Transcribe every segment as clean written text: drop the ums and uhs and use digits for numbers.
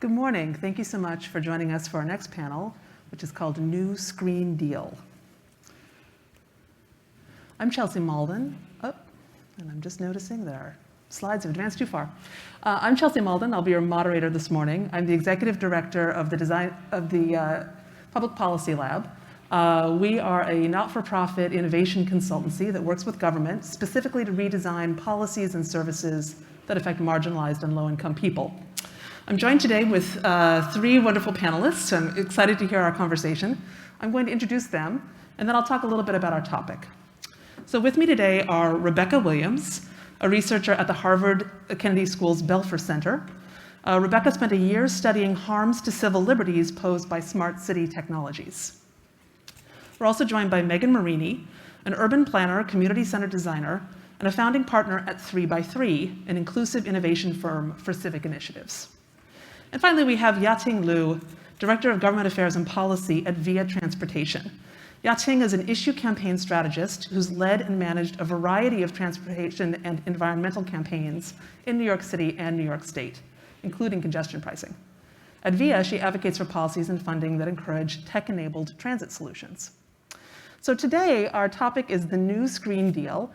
Good morning. Thank you so much for joining us for our next panel, which is called New Screen Deal. I'm Chelsea Mauldin. Oh, and I'm just noticing our slides have advanced too far. I'm Chelsea Mauldin. I'll be your moderator this morning. I'm the executive director of the Public Policy Lab. We are a not-for-profit innovation consultancy that works with government specifically to redesign policies and services that affect marginalized and low-income people. I'm joined today with three wonderful panelists. I'm excited to hear our conversation. I'm going to introduce them, and then I'll talk a little bit about our topic. So with me today are Rebecca Williams, a researcher at the Harvard Kennedy School's Belfer Center. Rebecca spent a year studying harms to civil liberties posed by smart city technologies. We're also joined by Marini, an urban planner, community center designer, and a founding partner at 3x3, an inclusive innovation firm for civic initiatives. And finally, we have Ya-Ting, Director of Government Affairs and Policy at Via Transportation. Ya-Ting is an issue campaign strategist who's led and managed a variety of transportation and environmental campaigns in New York City and New York State, including congestion pricing. At Via, she advocates for policies and funding that encourage tech-enabled transit solutions. So today, our topic is the New Screen Deal,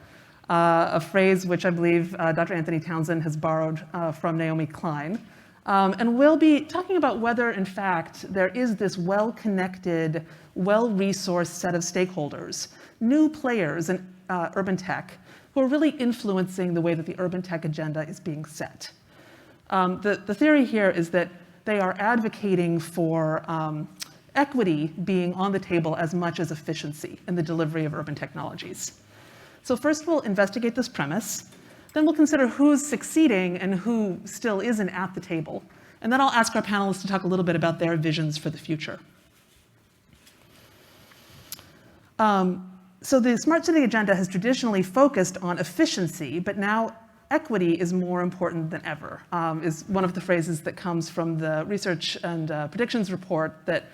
a phrase which I believe Dr. Anthony Townsend has borrowed from Naomi Klein. And we'll be talking about whether, in fact, there is this well-connected, well-resourced set of stakeholders, new players in urban tech, who are really influencing the way that the urban tech agenda is being set. The theory here is that they are advocating for equity being on the table as much as efficiency in the delivery of urban technologies. So first, we'll investigate this premise. Then we'll consider who's succeeding and who still isn't at the table. And then I'll ask our panelists to talk a little bit about their visions for the future. So the Smart City Agenda has traditionally focused on efficiency, but now equity is more important than ever, is one of the phrases that comes from the research and predictions report that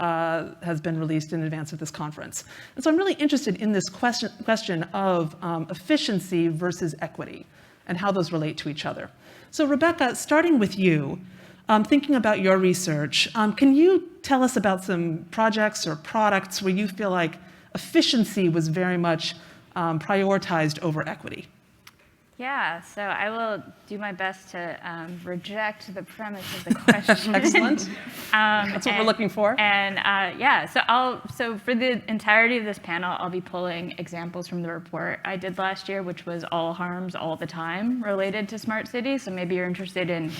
has been released in advance of this conference. And so I'm really interested in this question of efficiency versus equity and how those relate to each other. So Rebecca, starting with you, thinking about your research, can you tell us about some projects or products where you feel like efficiency was very much prioritized over equity? Yeah, so I will do my best to reject the premise of the question. Excellent. That's what we're looking for. And yeah, so for the entirety of this panel, I'll be pulling examples from the report I did last year, which was all harms all the time related to smart cities. So maybe you're interested in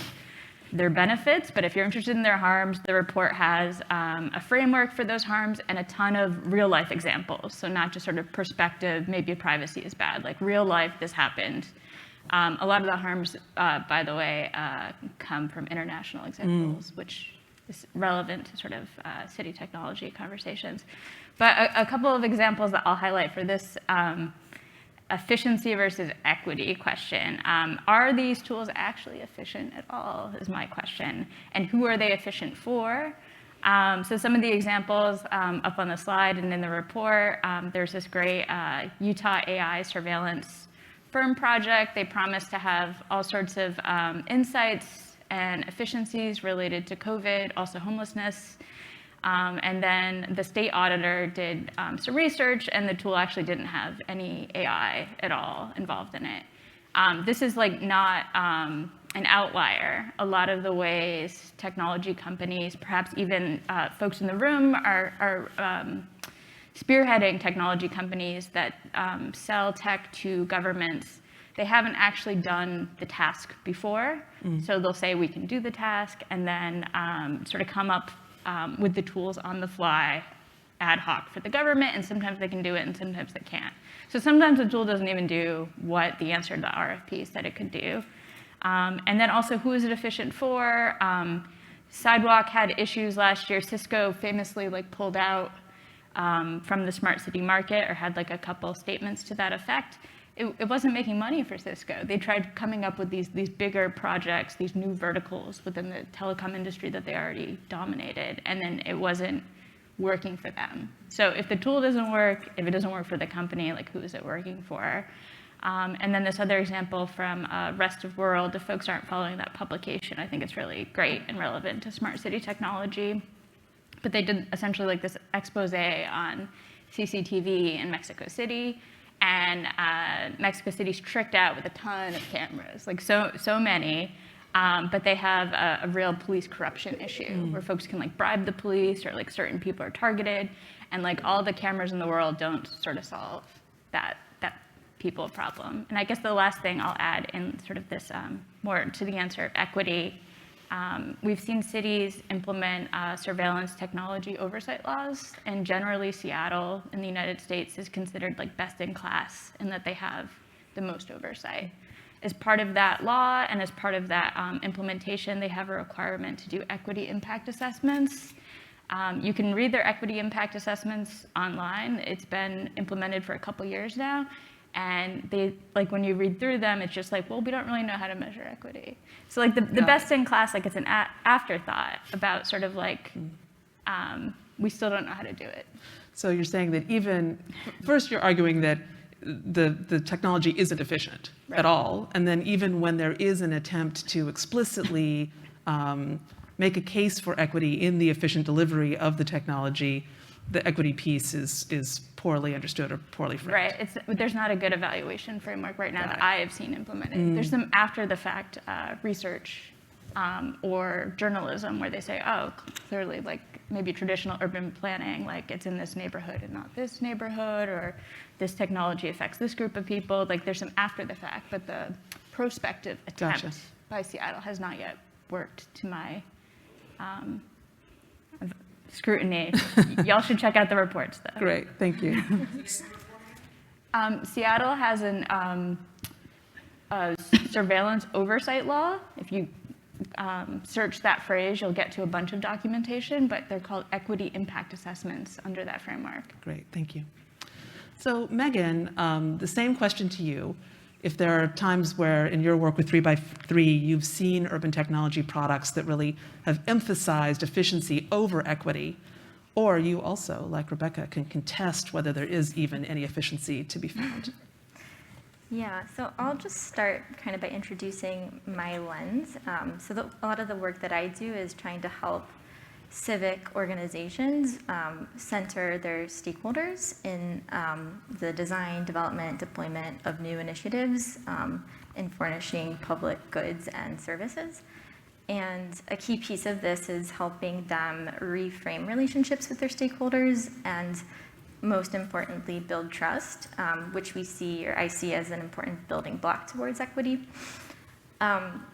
their benefits, but if you're interested in their harms, the report has a framework for those harms and a ton of real life examples. So not just sort of perspective, maybe privacy is bad, like real life, this happened. A lot of the harms, by the way, come from international examples, which is relevant to sort of city technology conversations. But a couple of examples that I'll highlight for this efficiency versus equity question. Are these tools actually efficient at all, is my question. And who are they efficient for? So some of the examples up on the slide and in the report, there's this great Utah AI surveillance firm project. They promise to have all sorts of insights and efficiencies related to COVID, also homelessness. And then the state auditor did some research, and the tool actually didn't have any AI at all involved in it. This is like not an outlier. A lot of the ways technology companies, perhaps even folks in the room, are spearheading technology companies that sell tech to governments, they haven't actually done the task before. So they'll say, we can do the task, and then sort of come up with the tools on the fly, ad hoc for the government, and sometimes they can do it and sometimes they can't. So sometimes the tool doesn't even do what the answer to the RFP said it could do. And then also, who is it efficient for? Sidewalk had issues last year. Cisco famously pulled out from the smart city market, or had a couple statements to that effect. It wasn't making money for Cisco. They tried coming up with these bigger projects, these new verticals within the telecom industry that they already dominated, and then it wasn't working for them. So if the tool doesn't work, if it doesn't work for the company, who is it working for? And then this other example from Rest of World, if folks aren't following that publication, I think it's really great and relevant to smart city technology. But they did essentially like this expose on CCTV in Mexico City, and Mexico City's tricked out with a ton of cameras, like so many. But they have a real police corruption issue where folks can like bribe the police, or like certain people are targeted, and like all the cameras in the world don't sort of solve that people problem. And I guess the last thing I'll add in sort of this more to the answer of equity, we've seen cities implement surveillance technology oversight laws, and generally Seattle in the United States is considered like best in class in that they have the most oversight. As part of that law and as part of that implementation, they have a requirement to do equity impact assessments. You can read their equity impact assessments online. It's been implemented for a couple years now. And they, like when you read through them, it's just like, well, we don't really know how to measure equity. So like the best in class, like it's an afterthought about sort of like, we still don't know how to do it. So you're saying that even, first you're arguing that the technology isn't efficient at all. And then even when there is an attempt to explicitly make a case for equity in the efficient delivery of the technology, the equity piece is poorly understood or poorly framed. Right. There's not a good evaluation framework right now that I have seen implemented. There's some after-the-fact research or journalism where they say, oh, clearly, like maybe traditional urban planning, like it's in this neighborhood and not this neighborhood, or this technology affects this group of people. Like there's some after-the-fact, but the prospective attempt by Seattle has not yet worked to my scrutiny. Y'all should check out the reports, though. Great, thank you. Seattle has a surveillance oversight law. If you search that phrase, you'll get to a bunch of documentation, but they're called equity impact assessments under that framework. Great, thank you. So Megan, the same question to you. If there are times where in your work with 3x3, you've seen urban technology products that really have emphasized efficiency over equity, or you also, like Rebecca, can contest whether there is even any efficiency to be found. Yeah, so I'll just start kind of by introducing my lens. A lot of the work that I do is trying to help civic organizations center their stakeholders in the design, development, deployment of new initiatives in furnishing public goods and services. And a key piece of this is helping them reframe relationships with their stakeholders and, most importantly, build trust, which we see, or I see, as an important building block towards equity.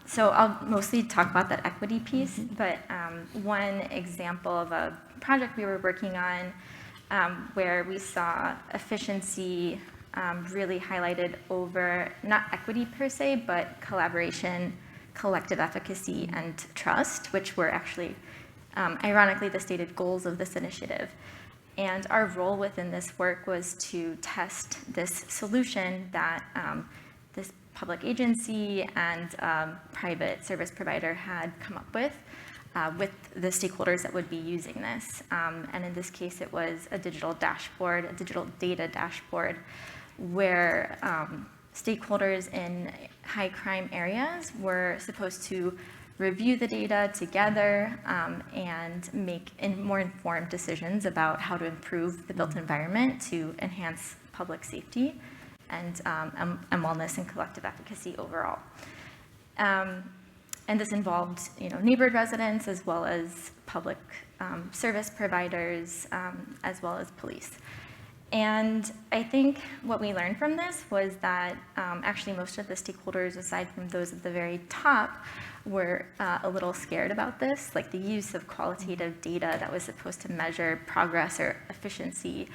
So I'll mostly talk about that equity piece, but one example of a project we were working on where we saw efficiency really highlighted over not equity per se, but collaboration, collective efficacy, and trust, which were actually, ironically, the stated goals of this initiative. And our role within this work was to test this solution that this public agency and private service provider had come up with the stakeholders that would be using this. And in this case, it was a digital dashboard, a digital data dashboard, where stakeholders in high crime areas were supposed to review the data together and make more informed decisions about how to improve the built environment to enhance public safety and wellness and collective efficacy overall. And this involved, neighborhood residents as well as public service providers as well as police. And I think what we learned from this was that actually most of the stakeholders, aside from those at the very top, were a little scared about this, like the use of qualitative data that was supposed to measure progress or efficiency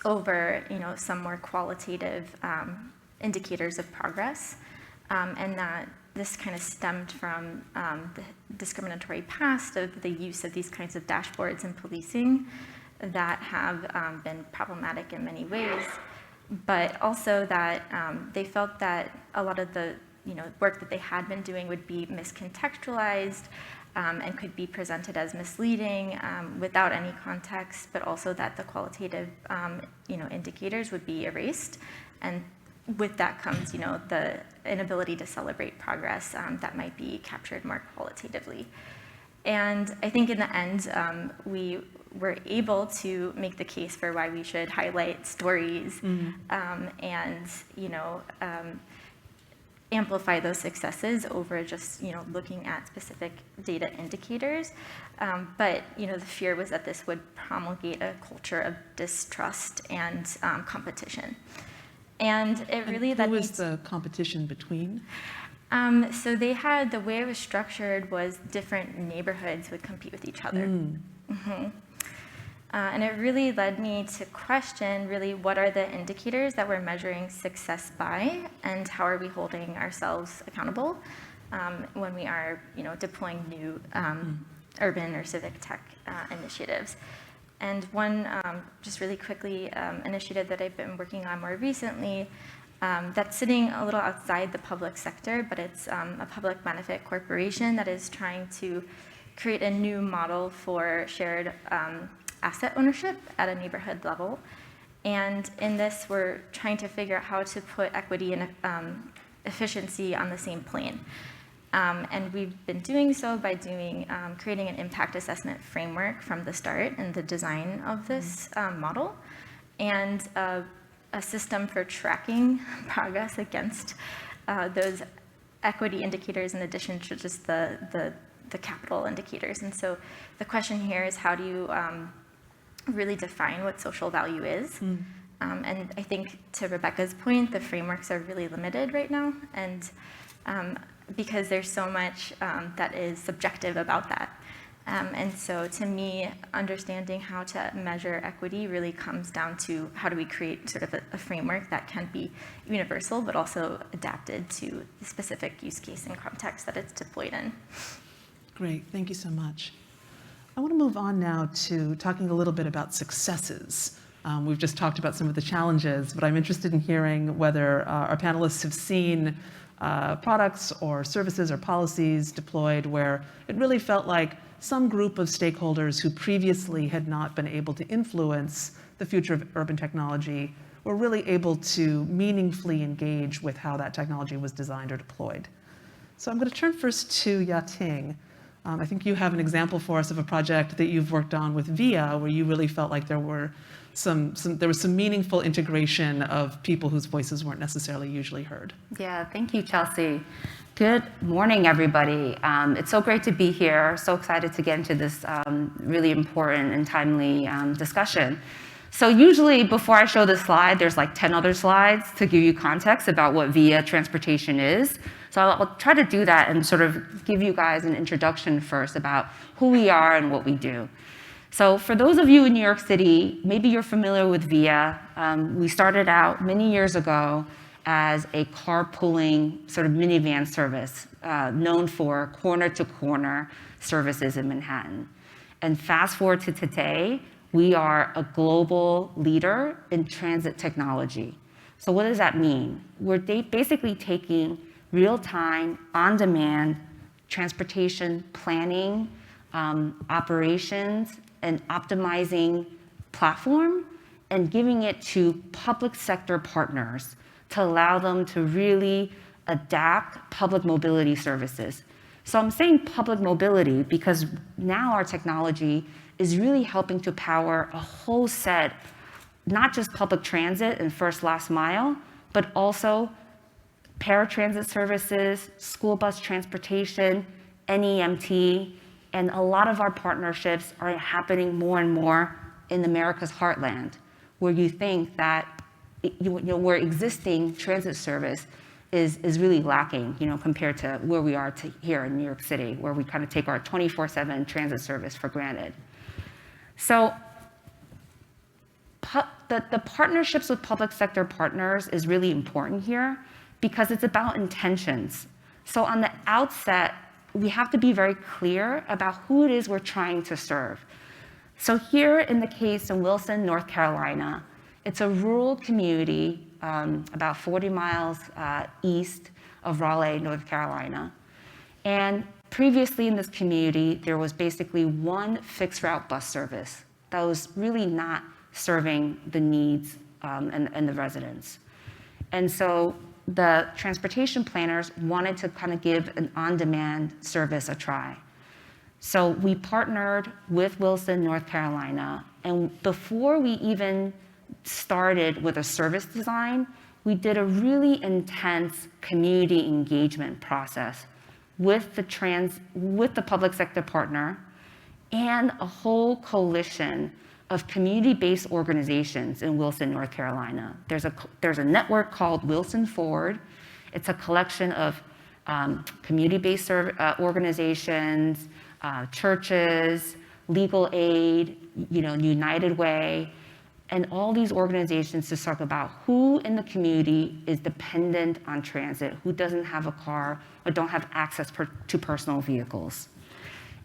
over some more qualitative indicators of progress, and that this kind of stemmed from the discriminatory past of the use of these kinds of dashboards in policing that have been problematic in many ways, but also that they felt that a lot of the work that they had been doing would be miscontextualized and could be presented as misleading without any context, but also that the qualitative indicators would be erased, and with that comes, the inability to celebrate progress that might be captured more qualitatively. And I think in the end, we were able to make the case for why we should highlight stories and, amplify those successes over just, looking at specific data indicators. But, the fear was that this would promulgate a culture of distrust and competition. And it really led me to... Who was the competition between? So they had, the way it was structured was different neighborhoods would compete with each other. And it really led me to question really what are the indicators that we're measuring success by, and how are we holding ourselves accountable when we are deploying new urban or civic tech initiatives. And one, just really quickly, initiative that I've been working on more recently, that's sitting a little outside the public sector, but it's a public benefit corporation that is trying to create a new model for shared asset ownership at a neighborhood level. And in this, we're trying to figure out how to put equity and efficiency on the same plane. And we've been doing so by creating an impact assessment framework from the start in the design of this model, and a system for tracking progress against those equity indicators in addition to just the capital indicators. And so the question here is, how do you really define what social value is? And I think, to Rebecca's point, the frameworks are really limited right now, and because there's so much that is subjective about that. And so to me, understanding how to measure equity really comes down to how do we create sort of a framework that can be universal, but also adapted to the specific use case and context that it's deployed in. Great, thank you so much. I want to move on now to talking a little bit about successes. We've just talked about some of the challenges, but I'm interested in hearing whether our panelists have seen products or services or policies deployed where it really felt like some group of stakeholders who previously had not been able to influence the future of urban technology were really able to meaningfully engage with how that technology was designed or deployed. So I'm going to turn first to Ya-Ting. I think you have an example for us of a project that you've worked on with VIA, where you really felt like there was some meaningful integration of people whose voices weren't necessarily usually heard. Yeah, thank you, Chelsea. Good morning, everybody. It's so great to be here. So excited to get into this really important and timely discussion. So usually before I show this slide, there's like 10 other slides to give you context about what VIA transportation is. So I'll try to do that and sort of give you guys an introduction first about who we are and what we do. So for those of you in New York City, maybe you're familiar with VIA. We started out many years ago as a carpooling sort of minivan service known for corner-to-corner services in Manhattan. And fast forward to today, we are a global leader in transit technology. So what does that mean? We're basically taking real-time, on-demand transportation planning, operations, and optimizing platform, and giving it to public sector partners to allow them to really adapt public mobility services. So I'm saying public mobility because now our technology is really helping to power a whole set, not just public transit and first last mile, but also paratransit services, school bus transportation, NEMT, and a lot of our partnerships are happening more and more in America's heartland, where you think that where existing transit service is really lacking, compared to where we are here in New York City, where we kind of take our 24/7 transit service for granted. So the partnerships with public sector partners is really important here because it's about intentions. So on the outset, we have to be very clear about who it is we're trying to serve. So here in the case in Wilson, North Carolina, it's a rural community about 40 miles east of Raleigh, North Carolina. And previously in this community, there was basically one fixed route bus service that was really not serving the needs and the residents. And so the transportation planners wanted to kind of give an on-demand service a try. So we partnered with Wilson, North Carolina, and before we even started with a service design, we did a really intense community engagement process with the public sector partner and a whole coalition of community-based organizations in Wilson, North Carolina. There's a network called Wilson Forward. It's a collection of community-based organizations, churches, legal aid, United Way, and all these organizations to talk about who in the community is dependent on transit, who doesn't have a car or don't have access to personal vehicles.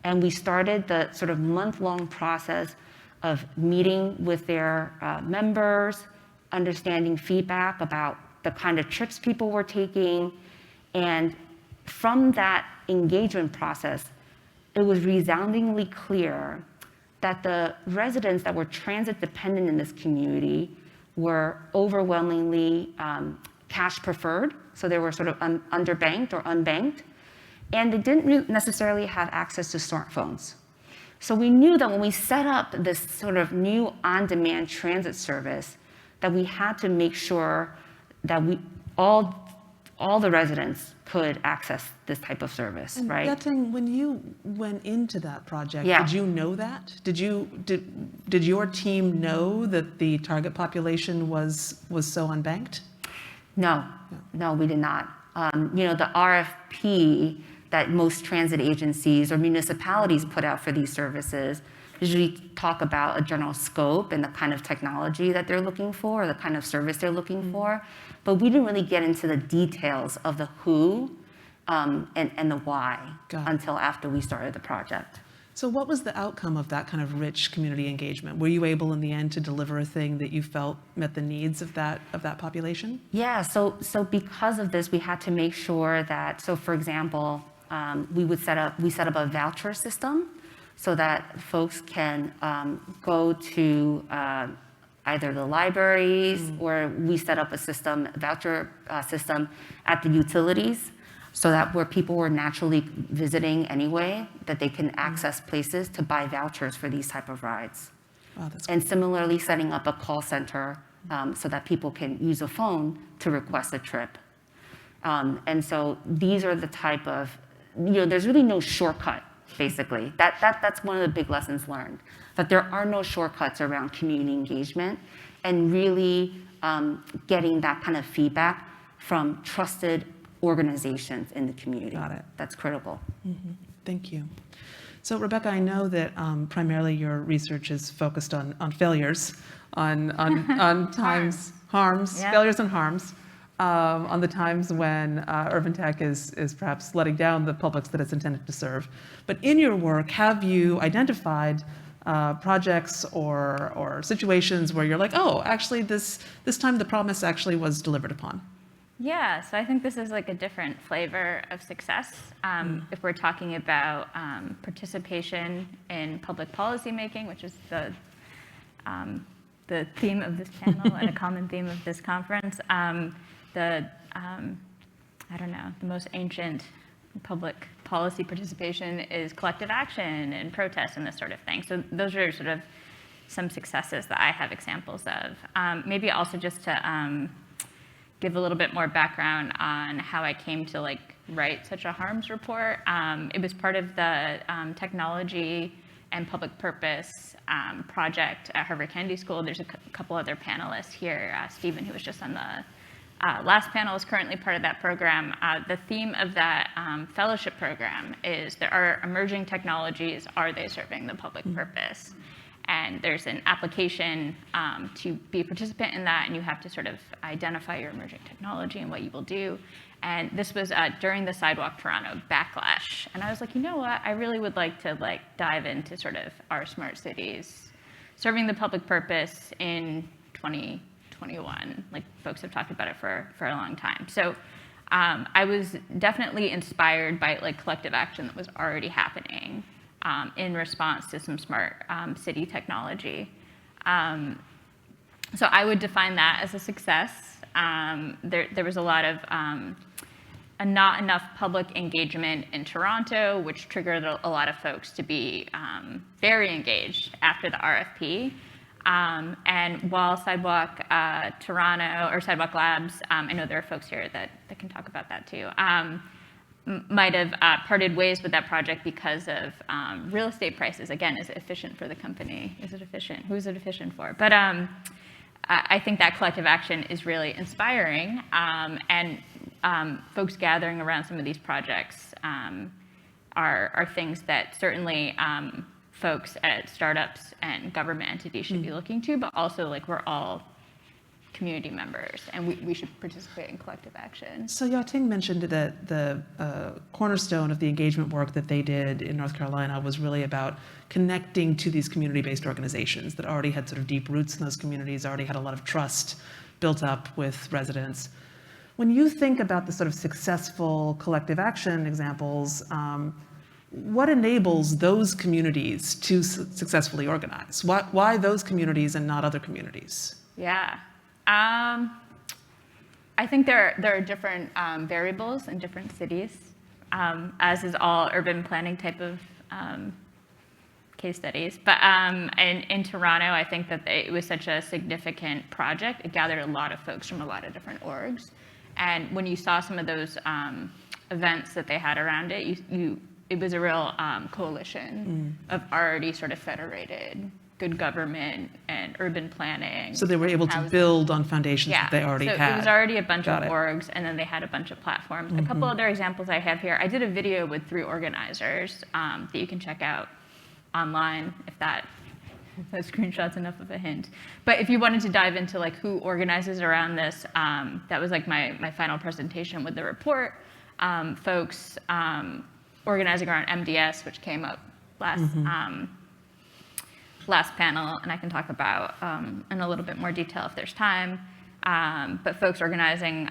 And we started the sort of month-long process of meeting with their members, understanding feedback about the kind of trips people were taking. And from that engagement process, it was resoundingly clear that the residents that were transit dependent in this community were overwhelmingly cash preferred. So they were sort of underbanked or unbanked. And they didn't necessarily have access to smartphones. So we knew that when we set up this sort of new on-demand transit service, that we had to make sure that all the residents could access this type of service, And right? Ya-Ting, when you went into that project, Yeah. did you know that? Did your team know that the target population was so unbanked? No, we did not. The RFP that most transit agencies or municipalities put out for these services usually talk about a general scope and the kind of technology that they're looking for, or the kind of service they're looking for. But we didn't really get into the details of the who and the why until after we started the project. So what was the outcome of that kind of rich community engagement? Were you able in the end to deliver a thing that you felt met the needs of that population? Yeah, so because of this, we had to make sure that, so for example, we set up a voucher system so that folks can go to either the libraries, or we set up a voucher system at the utilities, so that where people were naturally visiting anyway, that they can access places to buy vouchers for these type of rides. Wow, that's And similarly, setting up a call center so that people can use a phone to request a trip. And so these are the type of, there's really no shortcut, basically. That's one of the big lessons learned, that there are no shortcuts around community engagement and really getting that kind of feedback from trusted organizations in the community. Got it. That's critical. Mm-hmm. Thank you. So Rebecca, I know that primarily your research is focused on failures, on times, harms, Yeah. failures and harms, on the times when urban tech is perhaps letting down the publics that it's intended to serve. But in your work, have you identified projects or situations where you're like, oh, actually this time the promise actually was delivered upon? Yeah, so I think this is like a different flavor of success. If we're talking about participation in public policy making, which is the theme of this panel and a common theme of this conference, the most ancient public policy participation is collective action and protest and this sort of thing. So those are sort of some successes that I have examples of. Maybe also just to give a little bit more background on how I came to write such a harms report. It was part of the technology and public purpose project at Harvard Kennedy School. There's a couple other panelists here. Stephen, who was just on the last panel, is currently part of that program. The theme of that fellowship program is there are emerging technologies, are they serving the public purpose? And there's an application to be a participant in that, and you have to sort of identify your emerging technology and what you will do. And this was during the Sidewalk Toronto backlash. And I was like, you know what? I really would like to dive into sort of our smart cities serving the public purpose in 2021. Folks have talked about it for a long time. So I was definitely inspired by collective action that was already happening in response to some smart city technology. So I would define that as a success. There was a lot of not enough public engagement in Toronto, which triggered a lot of folks to be very engaged after the RFP. And while Sidewalk Toronto, or Sidewalk Labs, I know there are folks here that can talk about that too, might have parted ways with that project because of real estate prices. Again, is it efficient for the company? Is it efficient? Who is it efficient for? But I think that collective action is really inspiring, and folks gathering around some of these projects are things that certainly folks at startups and government entities should be looking to, but also like we're all community members and we should participate in collective action. So Ya-Ting mentioned that the cornerstone of the engagement work that they did in North Carolina was really about connecting to these community-based organizations that already had sort of deep roots in those communities, already had a lot of trust built up with residents. When you think about the sort of successful collective action examples, what enables those communities to successfully organize? Why those communities and not other communities? Yeah. I think there are different variables in different cities, as is all urban planning type of case studies. But in Toronto, I think that it was such a significant project. It gathered a lot of folks from a lot of different orgs. And when you saw some of those events that they had around it, it was a real coalition of already sort of federated good government and urban planning. So they were able to build on foundations that they already had. So it was already a bunch of orgs, and then they had a bunch of platforms. A couple other examples I have here. I did a video with 3 organizers that you can check out online if that screenshot's enough of a hint. But if you wanted to dive into like who organizes around this, that was like my final presentation with the report. Folks organizing around MDS, which came up last panel, and I can talk about in a little bit more detail if there's time. But folks organizing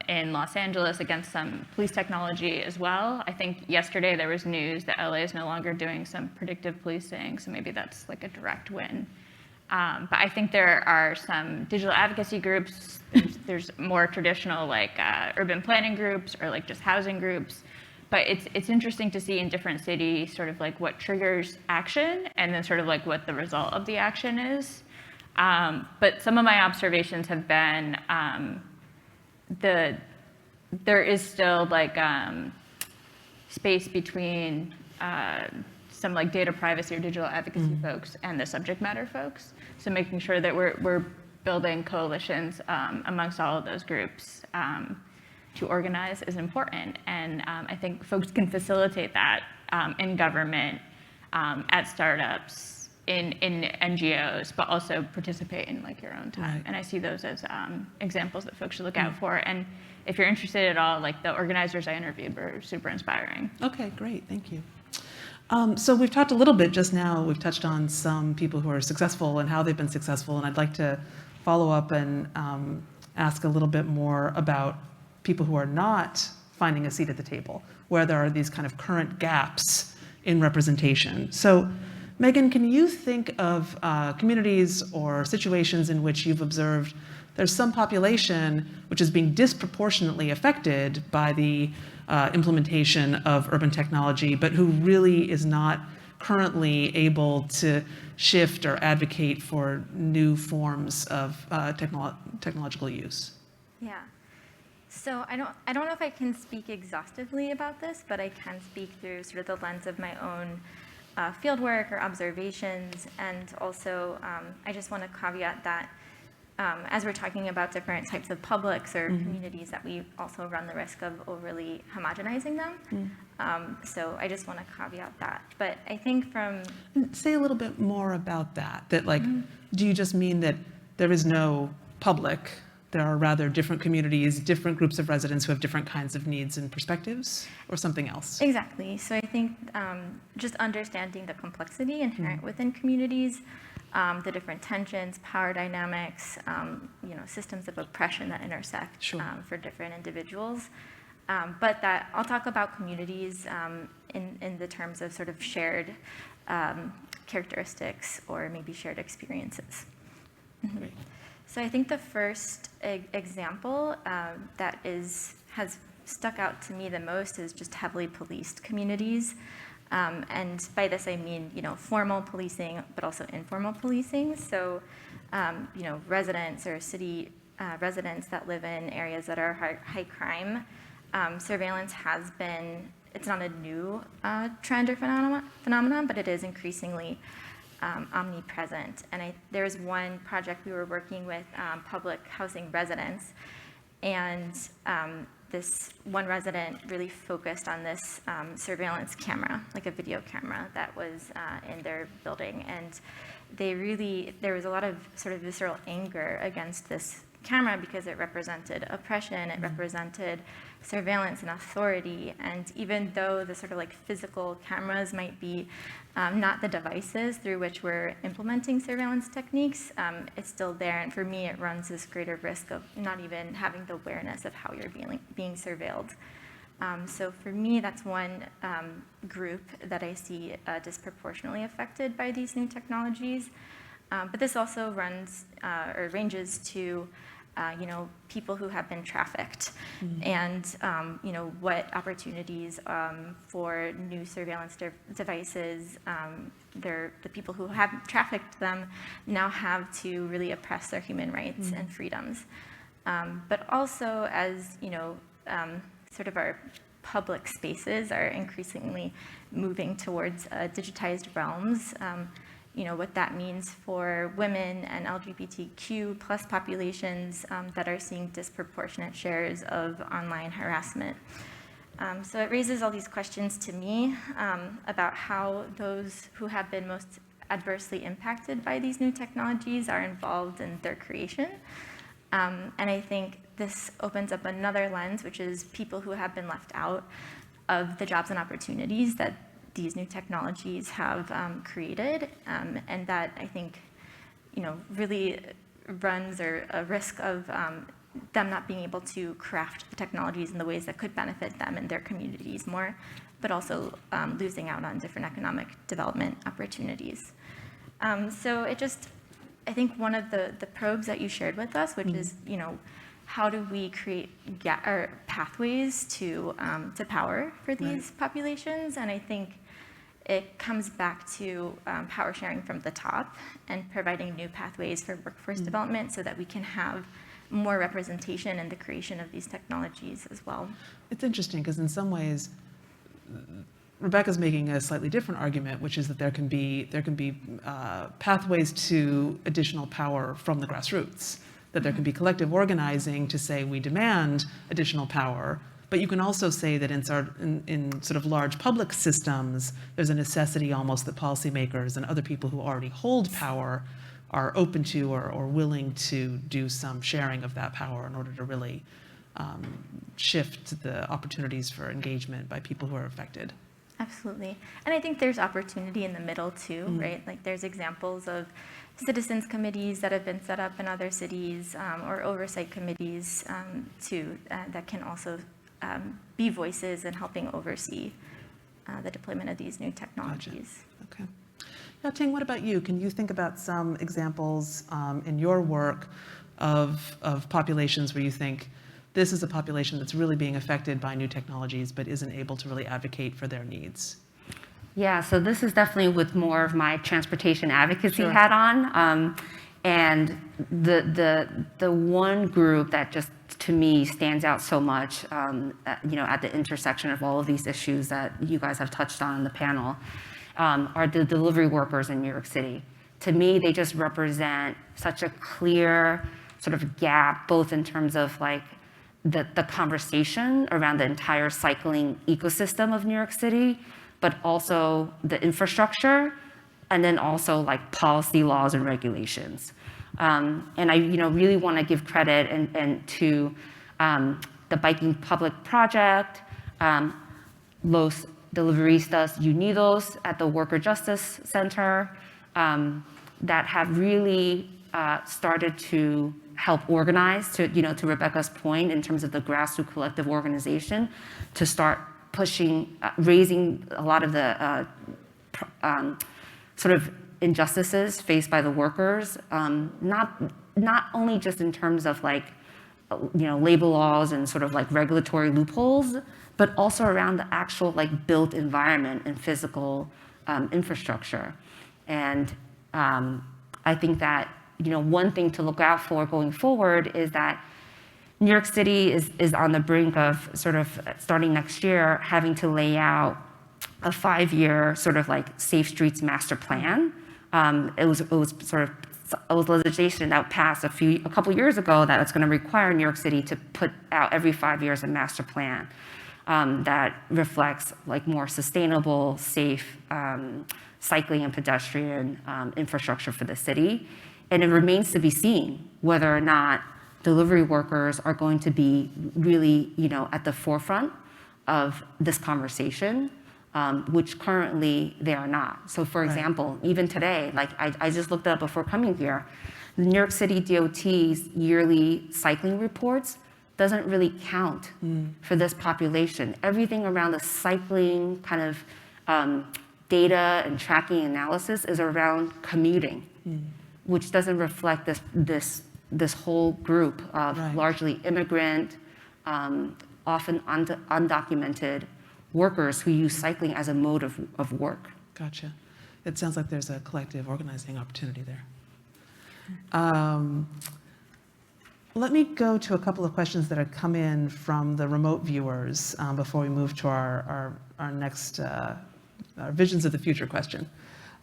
in Los Angeles against some police technology as well. I think yesterday there was news that LA is no longer doing some predictive policing, so maybe that's like a direct win. But I think there are some digital advocacy groups. There's more traditional like urban planning groups or like just housing groups. But it's interesting to see in different cities sort of like what triggers action and then sort of like what the result of the action is. But some of my observations have been there is still like space between some like data privacy or digital advocacy folks and the subject matter folks. So making sure that we're building coalitions amongst all of those groups to organize is important. And I think folks can facilitate that in government, at startups, in NGOs, but also participate in like your own time. Right. And I see those as examples that folks should look out for. And if you're interested at all, like the organizers I interviewed were super inspiring. Okay, great, thank you. So we've talked a little bit just now, we've touched on some people who are successful and how they've been successful, and I'd like to follow up and ask a little bit more about people who are not finding a seat at the table, where there are these kind of current gaps in representation. So Megan, can you think of communities or situations in which you've observed there's some population which is being disproportionately affected by the implementation of urban technology, but who really is not currently able to shift or advocate for new forms of technological use? Yeah. So I don't know if I can speak exhaustively about this, but I can speak through sort of the lens of my own fieldwork or observations. And also, I just want to caveat that as we're talking about different types of publics or communities, that we also run the risk of overly homogenizing them. So I just want to caveat that. But I think Say a little bit more about that. That like, do you just mean that there is no public? There are rather different communities, different groups of residents who have different kinds of needs and perspectives, or something else? Exactly. So I think just understanding the complexity inherent within communities, the different tensions, power dynamics, systems of oppression that intersect for different individuals. But that I'll talk about communities in the terms of sort of shared characteristics or maybe shared experiences. Great. So I think the first example that has stuck out to me the most is just heavily policed communities. And by this I mean, formal policing, but also informal policing. So, residents or city residents that live in areas that are high crime, surveillance has been, it's not a new trend or phenomenon, but it is increasingly omnipresent. And there's one project we were working with public housing residents, and this one resident really focused on this surveillance camera, like a video camera that was in their building. And there was a lot of sort of visceral anger against this camera because it represented oppression, it represented surveillance and authority. And even though the sort of like physical cameras might be not the devices through which we're implementing surveillance techniques, it's still there. And for me, it runs this greater risk of not even having the awareness of how you're being surveilled. So for me, that's one group that I see disproportionately affected by these new technologies. But this also runs or ranges to people who have been trafficked, and what opportunities for new surveillance devices the people who have trafficked them now have to really oppress their human rights and freedoms. But also, as sort of our public spaces are increasingly moving towards digitized realms, what that means for women and LGBTQ plus populations that are seeing disproportionate shares of online harassment. So it raises all these questions to me about how those who have been most adversely impacted by these new technologies are involved in their creation. And I think this opens up another lens, which is people who have been left out of the jobs and opportunities that these new technologies have created, and that I think, really runs a risk of them not being able to craft the technologies in the ways that could benefit them and their communities more, but also losing out on different economic development opportunities. So I think one of the probes that you shared with us, which is, how do we create pathways to power for these populations? And I think it comes back to power sharing from the top and providing new pathways for workforce development so that we can have more representation in the creation of these technologies as well. It's interesting because in some ways, Rebecca's making a slightly different argument, which is that there can be pathways to additional power from the grassroots, that there can be collective organizing to say we demand additional power. But you can also say that in sort of large public systems, there's a necessity almost that policymakers and other people who already hold power are open to or willing to do some sharing of that power in order to really shift the opportunities for engagement by people who are affected. Absolutely. And I think there's opportunity in the middle too, right? Like there's examples of citizens committees that have been set up in other cities or oversight committees too that can also be voices in helping oversee the deployment of these new technologies. Gotcha. Okay. Ya-Ting, what about you? Can you think about some examples in your work of populations where you think this is a population that's really being affected by new technologies but isn't able to really advocate for their needs? Yeah, so this is definitely with more of my transportation advocacy Sure. hat on. And the one group that just, to me, stands out so much, at the intersection of all of these issues that you guys have touched on in the panel, are the delivery workers in New York City. To me, they just represent such a clear sort of gap, both in terms of like the conversation around the entire cycling ecosystem of New York City, but also the infrastructure, and then also like policy, laws, and regulations. And I really want to give credit and to the Biking Public Project, Los Deliveristas Unidos at the Worker Justice Center, that have really started to help organize, to Rebecca's point, in terms of the grassroots collective organization, to start pushing, raising a lot of the sort of injustices faced by the workers, not not only just in terms of like, labor laws and sort of like regulatory loopholes, but also around the actual like built environment and physical infrastructure. And I think that, one thing to look out for going forward is that New York City is on the brink of sort of starting next year having to lay out a 5-year sort of like Safe Streets master plan. It was legislation that passed a couple years ago that it's going to require New York City to put out every 5 years a master plan that reflects like more sustainable, safe cycling and pedestrian infrastructure for the city. And it remains to be seen whether or not delivery workers are going to be really, at the forefront of this conversation, which currently they are not. So for example, even today, like I just looked up before coming here, the New York City DOT's yearly cycling reports doesn't really count for this population. Everything around the cycling kind of data and tracking analysis is around commuting, which doesn't reflect this whole group of largely immigrant, often undocumented workers who use cycling as a mode of work. Gotcha. It sounds like there's a collective organizing opportunity there. Let me go to a couple of questions that have come in from the remote viewers before we move to our next our visions of the future question.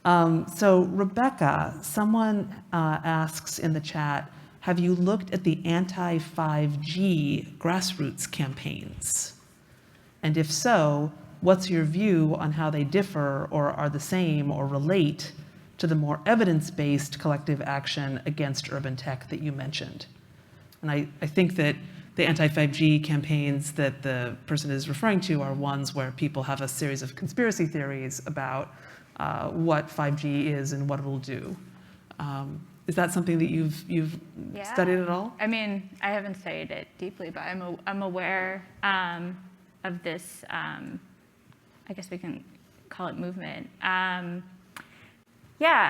So Rebecca, someone asks in the chat, have you looked at the anti-5G grassroots campaigns? And if so, what's your view on how they differ or are the same or relate to the more evidence-based collective action against urban tech that you mentioned? And I think that the anti-5G campaigns that the person is referring to are ones where people have a series of conspiracy theories about what 5G is and what it will do. Is that something that you've studied at all? I mean, I haven't studied it deeply, but I'm aware of this, I guess we can call it movement. Yeah,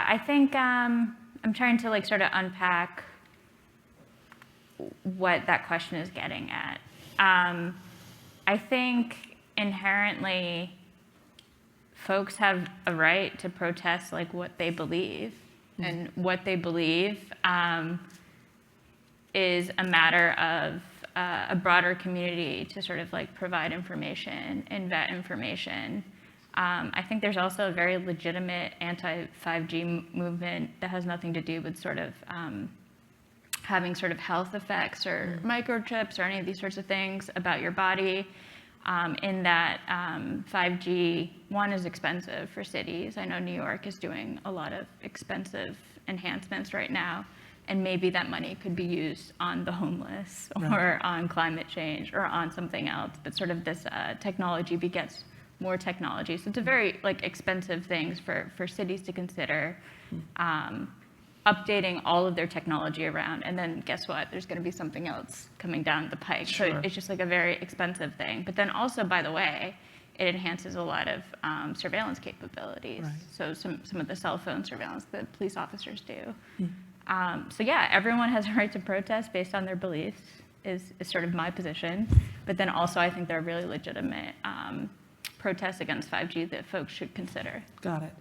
I think I'm trying to like sort of unpack what that question is getting at. I think inherently folks have a right to protest like what they believe, and what they believe is a matter of a broader community to sort of like provide information and vet information. I think there's also a very legitimate anti-5G movement that has nothing to do with sort of having sort of health effects or microchips or any of these sorts of things about your body. In that 5G, one, is expensive for cities. I know New York is doing a lot of expensive enhancements right now, and maybe that money could be used on the homeless or on climate change or on something else. But sort of this technology begets more technology. So it's a very like expensive things for cities to consider. Updating all of their technology around, and then guess what? There's going to be something else coming down the pike. Sure. So it's just like a very expensive thing. But then also, by the way, it enhances a lot of surveillance capabilities. Right. So some of the cell phone surveillance that police officers do. So yeah, everyone has a right to protest based on their beliefs is sort of my position. But then also, I think there are really legitimate protests against 5G that folks should consider. Got it.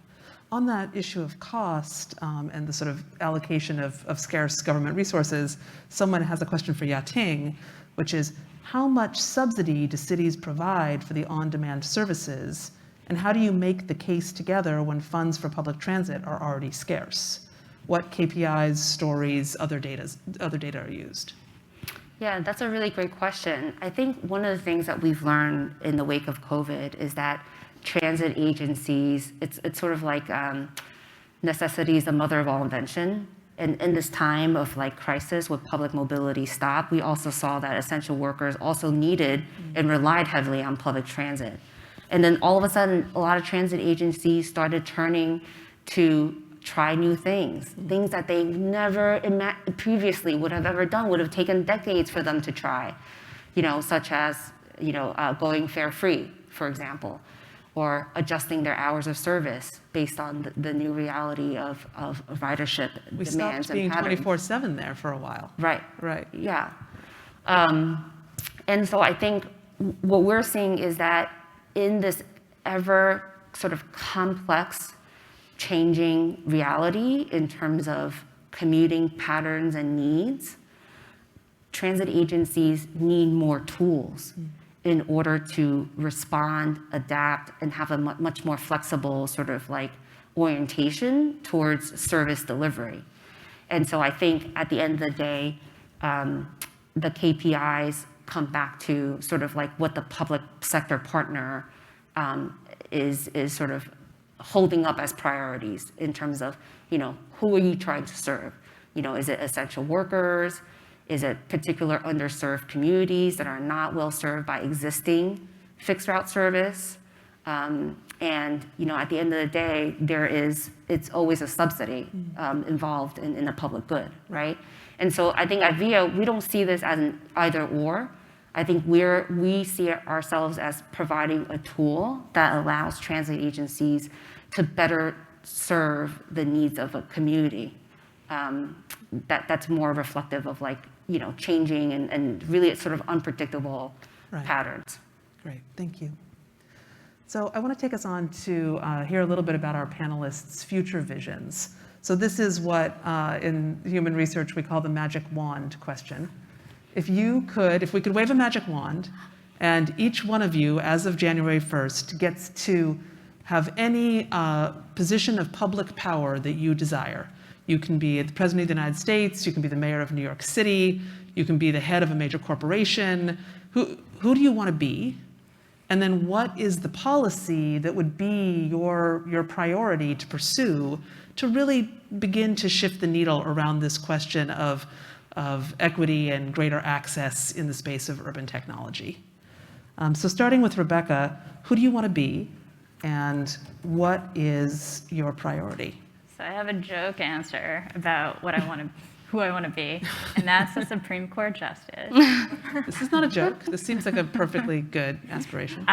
On that issue of cost and the sort of allocation of scarce government resources, someone has a question for Ya-Ting, which is, how much subsidy do cities provide for the on-demand services, and how do you make the case together when funds for public transit are already scarce? What KPIs, stories, other data are used? Yeah, that's a really great question. I think one of the things that we've learned in the wake of COVID is that transit agencies, it's sort of like necessity is the mother of all invention. And in this time of like crisis with public mobility stop, we also saw that essential workers also needed and relied heavily on public transit. And then all of a sudden, a lot of transit agencies started turning to try new things, things that they never previously would have ever done, would have taken decades for them to try, such as, going fare free, for example. or adjusting their hours of service based on the new reality of ridership We demands stopped being and patterns. 24/7 there for a while. Right. Right. Yeah. And so I think what we're seeing is that in this ever sort of complex, changing reality in terms of commuting patterns and needs, transit agencies need more tools in order to respond, adapt, and have a much more flexible sort of like orientation towards service delivery. And so I think at the end of the day, the KPIs come back to sort of like what the public sector partner is sort of holding up as priorities in terms of, who are you trying to serve? Is it essential workers? Is it particular underserved communities that are not well served by existing fixed route service? And at the end of the day, it's always a subsidy involved in the public good, right? And so I think at VIA, we don't see this as an either or. I think we see ourselves as providing a tool that allows transit agencies to better serve the needs of a community. That's more reflective of like, changing and really sort of unpredictable patterns. Great, thank you. So I want to take us on to hear a little bit about our panelists' future visions. So this is what in human research we call the magic wand question. If we could wave a magic wand, and each one of you, as of January 1st, gets to have any position of public power that you desire. You can be the President of the United States, you can be the mayor of New York City, you can be the head of a major corporation. Who do you want to be? And then what is the policy that would be your priority to pursue to really begin to shift the needle around this question of equity and greater access in the space of urban technology? So starting with Rebecca, who do you want to be and what is your priority? So I have a joke answer about who I want to be, and that's the Supreme Court Justice. This is not a joke. This seems like a perfectly good aspiration.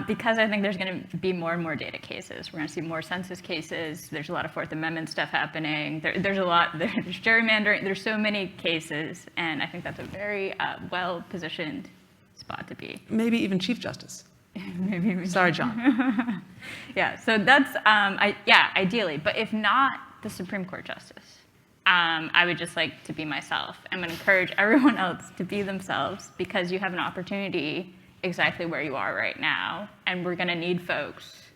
Because I think there's going to be more and more data cases. We're going to see more census cases. There's a lot of Fourth Amendment stuff happening. There's gerrymandering. There's so many cases, and I think that's a very well-positioned spot to be. Maybe even Chief Justice. Maybe. Sorry, John. Yeah, so that's, ideally. But if not the Supreme Court Justice, I would just like to be myself. I'm going to encourage everyone else to be themselves because you have an opportunity exactly where you are right now. And we're going to need folks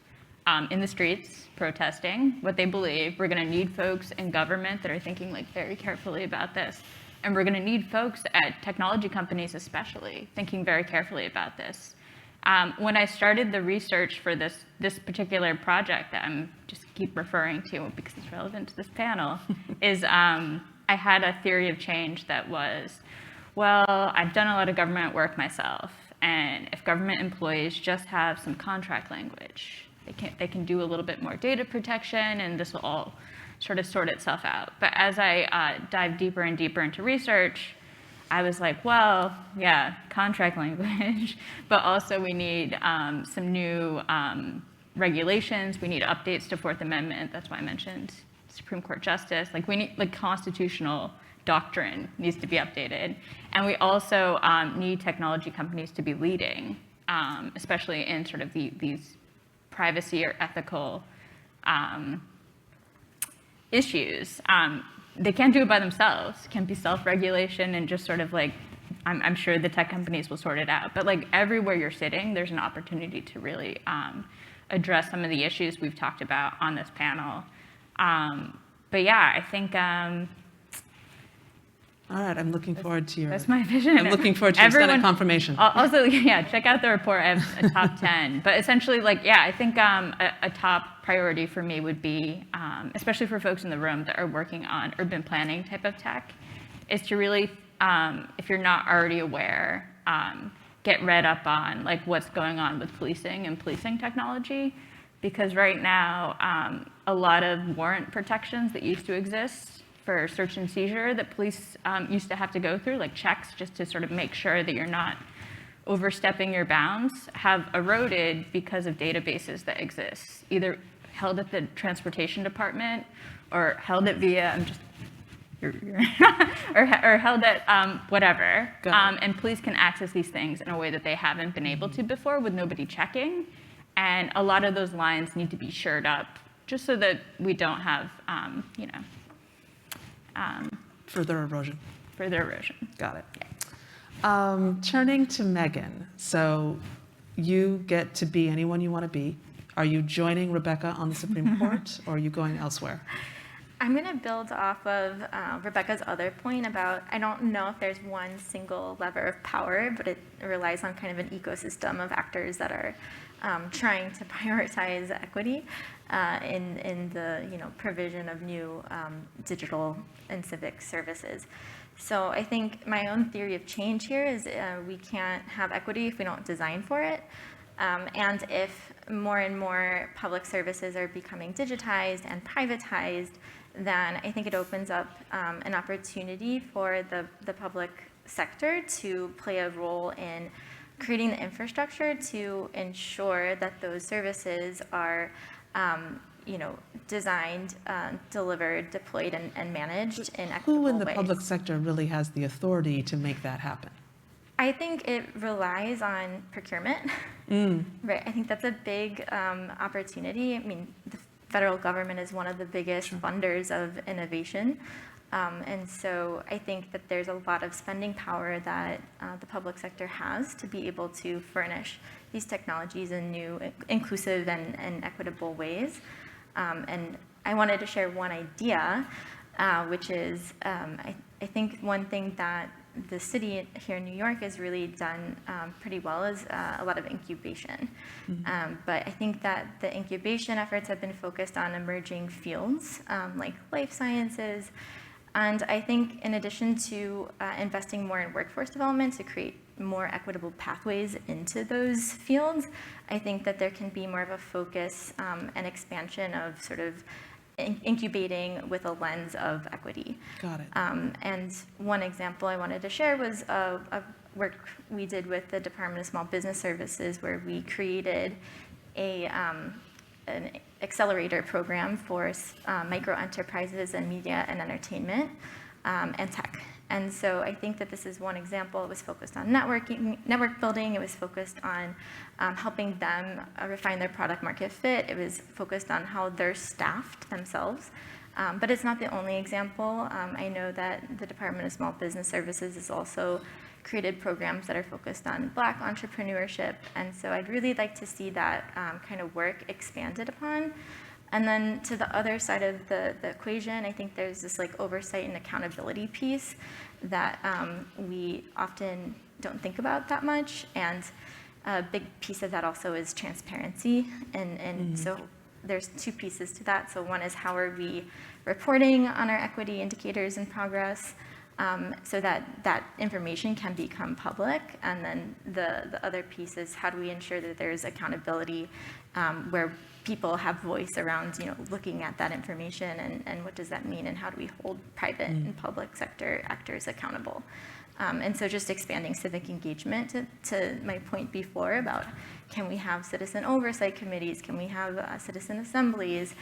in the streets protesting what they believe. We're going to need folks in government that are thinking like very carefully about this. And we're going to need folks at technology companies especially thinking very carefully about this. When I started the research for this particular project that I'm just keep referring to because it's relevant to this panel, is I had a theory of change that was, well, I've done a lot of government work myself, and if government employees just have some contract language, they can do a little bit more data protection, and this will all sort of sort itself out. But as I dive deeper and deeper into research, I was like, well, yeah, contract language, but also we need some new regulations. We need updates to Fourth Amendment. That's why I mentioned Supreme Court Justice. Like we need constitutional doctrine needs to be updated. And we also need technology companies to be leading, especially in sort of these privacy or ethical issues. They can't do it by themselves. It can't be self-regulation and just sort of like, I'm sure the tech companies will sort it out. But like everywhere you're sitting, there's an opportunity to really address some of the issues we've talked about on this panel. But yeah, I think. All right, I'm looking forward to your. That's my vision. I'm looking forward to your Senate confirmation. Also, yeah, check out the report. I have a top 10. But essentially, like, yeah, I think a top priority for me would be, especially for folks in the room that are working on urban planning type of tech, is to really, if you're not already aware, get read up on like what's going on with policing and policing technology, because right now, a lot of warrant protections that used to exist for search and seizure that police used to have to go through, like checks, just to sort of make sure that you're not overstepping your bounds have eroded because of databases that exist, either held at the transportation department or held it via, or held at whatever. And police can access these things in a way that they haven't been able to before with nobody checking. And a lot of those lines need to be shored up just so that we don't have, Further erosion. further erosion. Got it. Turning to Megan. So you get to be anyone you want to be. Are you joining Rebecca on the Supreme Court, or are you going elsewhere? I'm going to build off of Rebecca's other point about, I don't know if there's one single lever of power, but it relies on kind of an ecosystem of actors that are trying to prioritize equity in the provision of new digital and civic services. So I think my own theory of change here is we can't have equity if we don't design for it. And if more and more public services are becoming digitized and privatized, then I think it opens up an opportunity for the public sector to play a role in creating the infrastructure to ensure that those services are designed, delivered, deployed, and managed in equitable ways. Who in the public sector really has the authority to make that happen? I think it relies on procurement. Right. I think that's a big opportunity. I mean, the federal government is one of the biggest funders of innovation. And so I think that there's a lot of spending power that the public sector has to be able to furnish these technologies in new, inclusive, and equitable ways. And I wanted to share one idea, which is I think one thing that the city here in New York has really done pretty well is a lot of incubation. But I think that the incubation efforts have been focused on emerging fields like life sciences. And I think in addition to investing more in workforce development to create more equitable pathways into those fields, I think that there can be more of a focus and expansion of sort of incubating with a lens of equity. Got it. And one example I wanted to share was a work we did with the Department of Small Business Services, where we created an accelerator program for micro enterprises and media and entertainment and tech. And so I think that this is one example. It was focused on network building. It was focused on helping them refine their product market fit. It was focused on how they're staffed themselves. But it's not the only example. I know that the Department of Small Business Services has also created programs that are focused on Black entrepreneurship. And so I'd really like to see that kind of work expanded upon. And then to the other side of the equation, I think there's this like oversight and accountability piece that we often don't think about that much. And a big piece of that also is transparency. And so there's two pieces to that. So one is how are we reporting on our equity indicators and progress so that that information can become public. And then the other piece is how do we ensure that there's accountability where people have voice around looking at that information and what does that mean and how do we hold private and public sector actors accountable. And so just expanding civic engagement to my point before about can we have citizen oversight committees, can we have citizen assemblies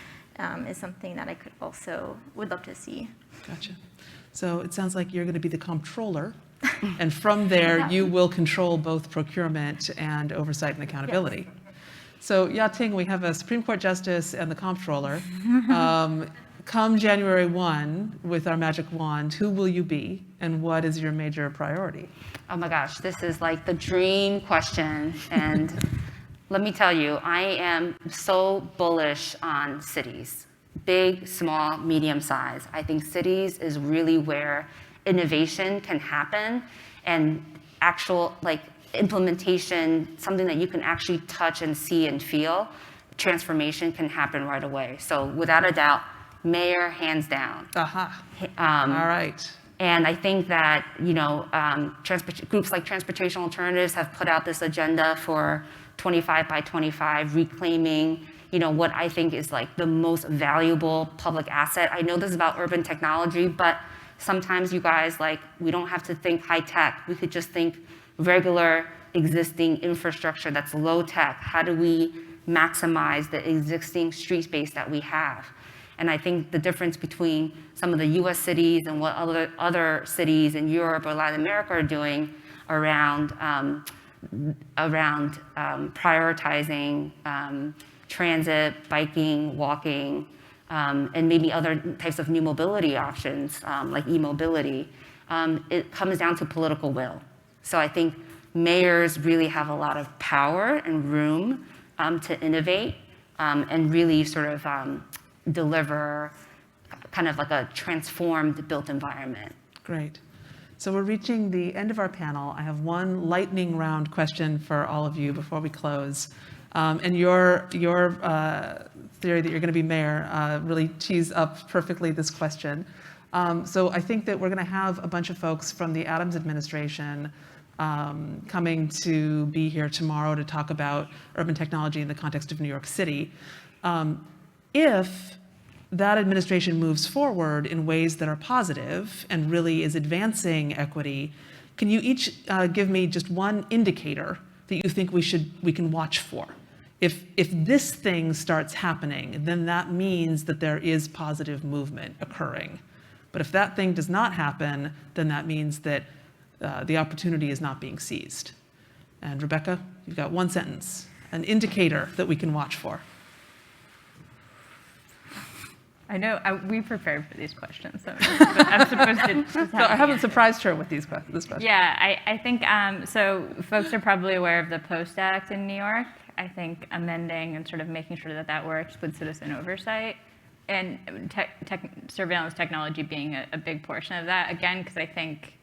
is something that I would love to see. Gotcha. So it sounds like you're going to be the comptroller, and from there you will control both procurement and oversight and accountability. Yes. So Ya-Ting, we have a Supreme Court justice and the comptroller. Come January 1 with our magic wand, who will you be and what is your major priority? Oh my gosh, this is like the dream question. And let me tell you, I am so bullish on cities. Big, small, medium size. I think cities is really where innovation can happen and actual implementation, something that you can actually touch and see and feel, transformation can happen right away. So without a doubt, mayor, hands down. Aha. All right. And I think that groups like Transportation Alternatives have put out this agenda for 25 by 25, reclaiming what I think is like the most valuable public asset. I know this is about urban technology, but sometimes you guys we don't have to think high tech. We could just think regular existing infrastructure that's low tech? How do we maximize the existing street space that we have? And I think the difference between some of the US cities and what other cities in Europe or Latin America are doing around prioritizing transit, biking, walking, and maybe other types of new mobility options, like e-mobility, it comes down to political will. So I think mayors really have a lot of power and room to innovate and really sort of deliver kind of like a transformed built environment. Great. So we're reaching the end of our panel. I have one lightning round question for all of you before we close. And your theory that you're going to be mayor really tees up perfectly this question. So I think that we're going to have a bunch of folks from the Adams administration coming to be here tomorrow to talk about urban technology in the context of New York City. If that administration moves forward in ways that are positive and really is advancing equity, can you each give me just one indicator that you think we can watch for? If this thing starts happening, then that means that there is positive movement occurring. But if that thing does not happen, then that means that the opportunity is not being seized. And Rebecca, you've got one sentence, an indicator that we can watch for. I know we prepared for these questions, so I'm supposed to just So I haven't surprised her with this question. Yeah, I think, so folks are probably aware of the Post Act in New York. I think amending and sort of making sure that that works with citizen oversight and surveillance technology being a big portion of that. Again, because I think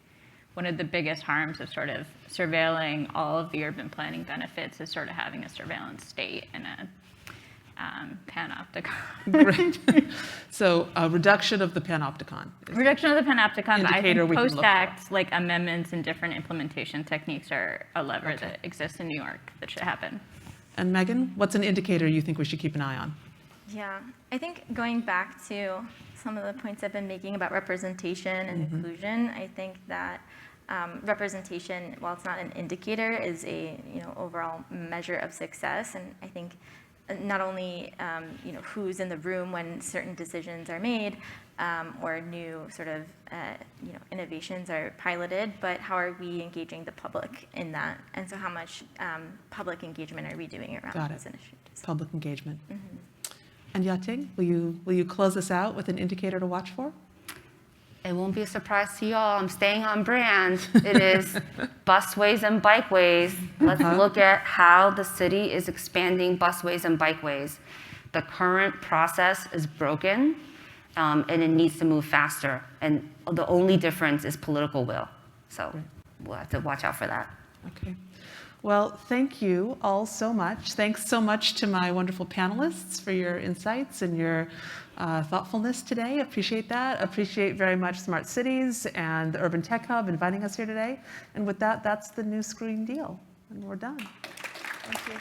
one of the biggest harms of sort of surveilling all of the urban planning benefits is sort of having a surveillance state and a panopticon. Great. So a reduction of the panopticon. Reduction of the panopticon, but I Indicator we think can look post-act, like amendments and different implementation techniques are a lever that exists in New York that should happen. And Megan, what's an indicator you think we should keep an eye on? Yeah, I think going back to some of the points I've been making about representation and inclusion, I think that representation, while it's not an indicator, is a overall measure of success. And I think not only who's in the room when certain decisions are made or new sort of innovations are piloted, but how are we engaging the public in that? And so how much public engagement are we doing around those initiatives? Public engagement. And Ya-Ting, will you close us out with an indicator to watch for? It won't be a surprise to y'all. I'm staying on brand. It is busways and bikeways. Let's look at how the city is expanding busways and bikeways. The current process is broken, and it needs to move faster. And the only difference is political will. So we'll have to watch out for that. Okay. Well, thank you all so much. Thanks so much to my wonderful panelists for your insights and your thoughtfulness today. Appreciate that. Appreciate very much Smart Cities and the Urban Tech Hub inviting us here today. And with that, that's the new Screen Deal. And we're done. Thank you.